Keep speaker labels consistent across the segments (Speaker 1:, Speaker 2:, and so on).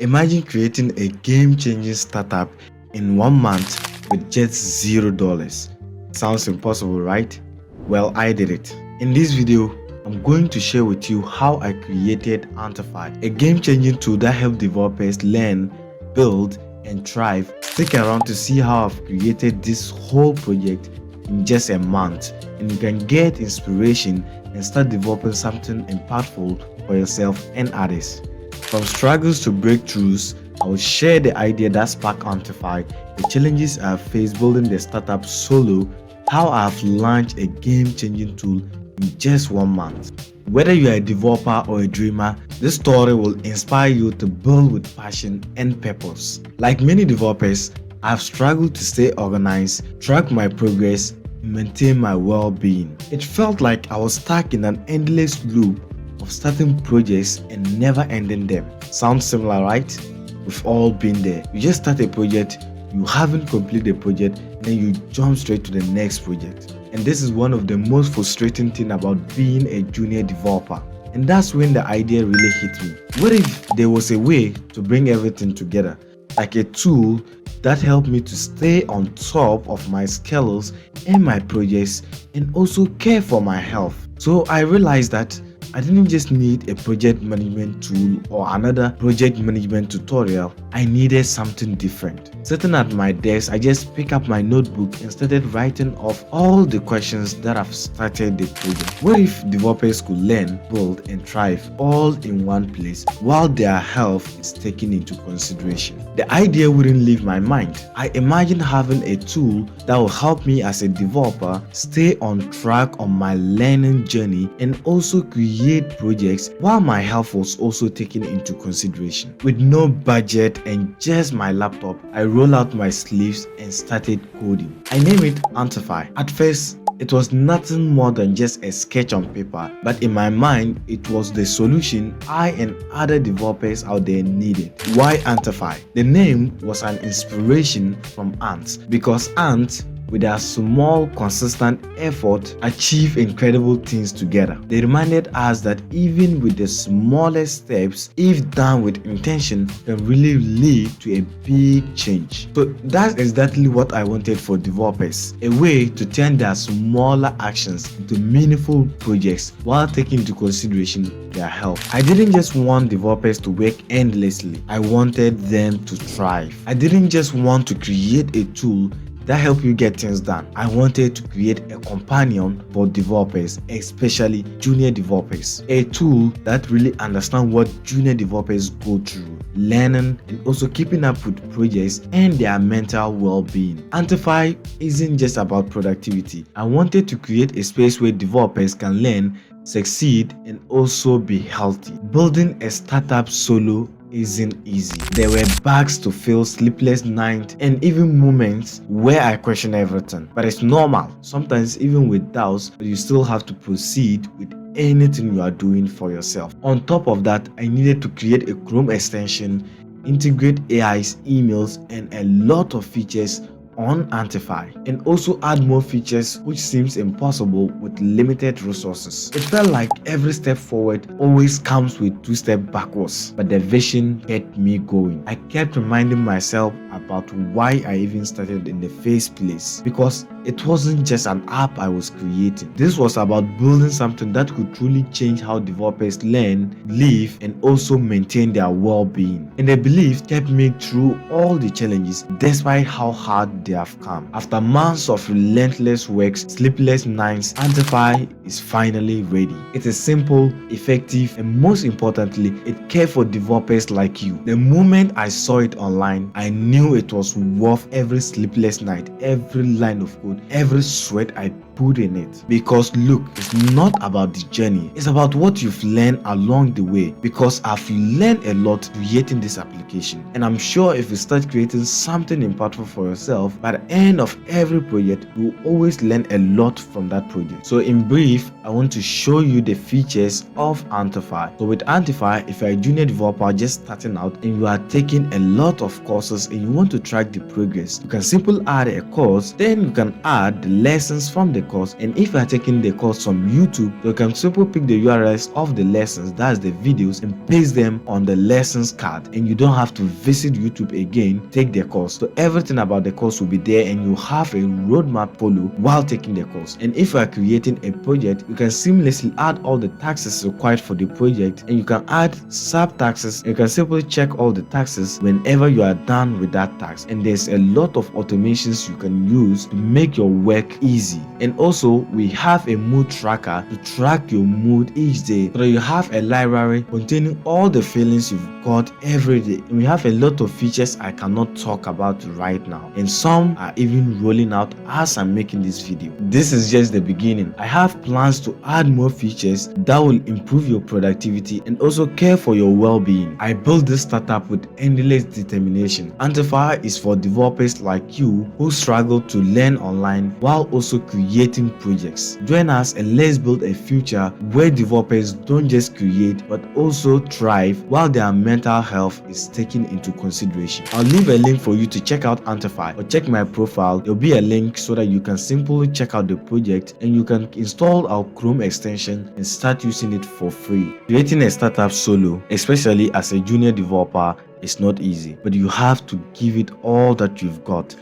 Speaker 1: Imagine creating a game-changing startup in 1 month with just $0. Sounds impossible, right? Well, I did it. In this video, I'm going to share with you how I created Antify, a game-changing tool that helps developers learn, build, and thrive. Stick around to see how I've created this whole project in just a month, and you can get inspiration and start developing something impactful for yourself and others. From struggles to breakthroughs, I will share the idea that sparked Antify, the challenges I have faced building the startup solo, how I have launched a game-changing tool in just 1 month. Whether you are a developer or a dreamer, this story will inspire you to build with passion and purpose. Like many developers, I have struggled to stay organized, track my progress, and maintain my well-being. It felt like I was stuck in an endless loop of starting projects and never ending them. Sounds similar, right? We've all been there. You just start a project, you haven't completed the project, and then you jump straight to the next project. And this is one of the most frustrating things about being a junior developer. And that's when the idea really hit me. What if there was a way to bring everything together? Like a tool that helped me to stay on top of my skills and my projects and also care for my health. So I realized that I didn't just need a project management tool or another project management tutorial. I needed something different. Sitting at my desk, I just picked up my notebook and started writing off all the questions that have started the project. What if developers could learn, build, and thrive all in one place while their health is taken into consideration? The idea wouldn't leave my mind. I imagined having a tool that will help me as a developer stay on track on my learning journey and also create projects while my health was also taken into consideration. With no budget and just my laptop, I rolled out my sleeves and started coding. I named it Antify. At first, it was nothing more than just a sketch on paper, but in my mind, it was the solution I and other developers out there needed. Why Antify? The name was an inspiration from ants, because ants, with their small, consistent effort, achieve incredible things together. They reminded us that even with the smallest steps, if done with intention, can really lead to a big change. So that's exactly what I wanted for developers, a way to turn their smaller actions into meaningful projects while taking into consideration their health. I didn't just want developers to work endlessly, I wanted them to thrive. I didn't just want to create a tool that help you get things done. I wanted to create a companion for developers, especially junior developers. A tool that really understands what junior developers go through, learning and also keeping up with projects and their mental well-being. Antify isn't just about productivity. I wanted to create a space where developers can learn, succeed, and also be healthy. Building a startup solo isn't easy. There were bugs to fill, sleepless nights, and even moments where I questioned everything. But it's normal. Sometimes even with doubts, but you still have to proceed with anything you are doing for yourself. On top of that, I needed to create a Chrome extension, integrate AI's emails, and a lot of features on Antify, and also add more features which seems impossible with limited resources. It felt like every step forward always comes with 2 steps backwards, but the vision kept me going. I kept reminding myself about why I even started in the first place, because it wasn't just an app I was creating. This was about building something that could truly change how developers learn, live, and also maintain their well-being. And the belief kept me through all the challenges despite how hard they have come. After months of relentless work, sleepless nights, Antify is finally ready. It is simple, effective, and most importantly, it cares for developers like you. The moment I saw it online, I knew it was worth every sleepless night, every line of code, every sweat I put in it. Because look, it's not about the journey, it's about what you've learned along the way. Because I've learned a lot creating this application, and I'm sure if you start creating something impactful for yourself, by the end of every project you will always learn a lot from that project. So in brief, I want to show you the features of Antify. So with Antify, if you're a junior developer just starting out and you are taking a lot of courses and you want to track the progress, you can simply add a course, then you can add the lessons from the course, and if you are taking the course from YouTube, you can simply pick the URLs of the lessons, that's the videos, and paste them on the lessons card, and you don't have to visit YouTube again, take the course. So everything about the course will be there, and you have a roadmap follow while taking the course. And if you are creating a project, you can seamlessly add all the taxes required for the project, and you can add sub taxes. You can simply check all the taxes whenever you are done with that tax, and there's a lot of automations you can use to make your work easy. And also we have a mood tracker to track your mood each day, so that you have a library containing all the feelings you've got every day. And we have a lot of features I cannot talk about right now, and some are even rolling out as I'm making this video. This is just the beginning. I have plans to add more features that will improve your productivity and also care for your well-being. I built this startup with endless determination. Antify is for developers like you who struggle to learn online while also creating projects. Join us and let's build a future where developers don't just create but also thrive while their mental health is taken into consideration. I'll leave a link for you to check out Antify, or check my profile. There'll be a link so that you can simply check out the project, and you can install our Chrome extension and start using it for free. Creating a startup solo, especially as a junior developer, is not easy, but you have to give it all that you've got.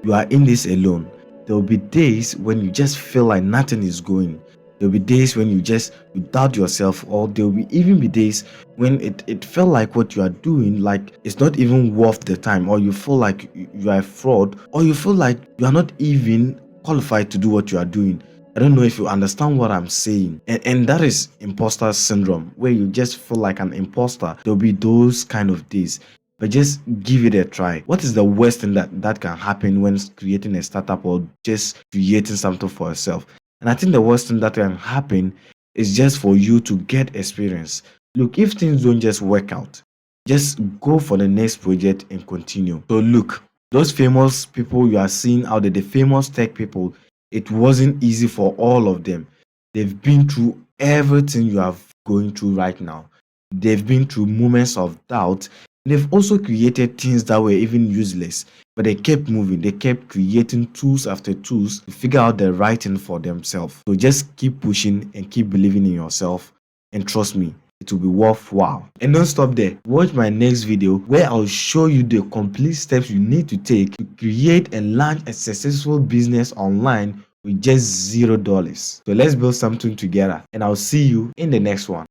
Speaker 1: You are in this alone. There will be days when you just feel like nothing is going. There will be days when you doubt yourself, or there will even be days when it felt like what you are doing, like it's not even worth the time, or you feel like you are a fraud, or you feel like you are not even qualified to do what you are doing. I don't know if you understand what I'm saying. And that is imposter syndrome, where you just feel like an imposter. There'll be those kind of days, but just give it a try. What is the worst thing that can happen when creating a startup or just creating something for yourself? And I think the worst thing that can happen is just for you to get experience. Look, if things don't just work out, just go for the next project and continue. So look, those famous people you are seeing out there, the famous tech people, it wasn't easy for all of them. They've been through everything you are going through right now. They've been through moments of doubt. They've also created things that were even useless, but they kept moving. They kept creating tools after tools to figure out the right thing for themselves. So just keep pushing and keep believing in yourself, and trust me, it will be worthwhile. And don't stop there. Watch my next video where I'll show you the complete steps you need to take to create and launch a successful business online with just $0. So let's build something together, and I'll see you in the next one.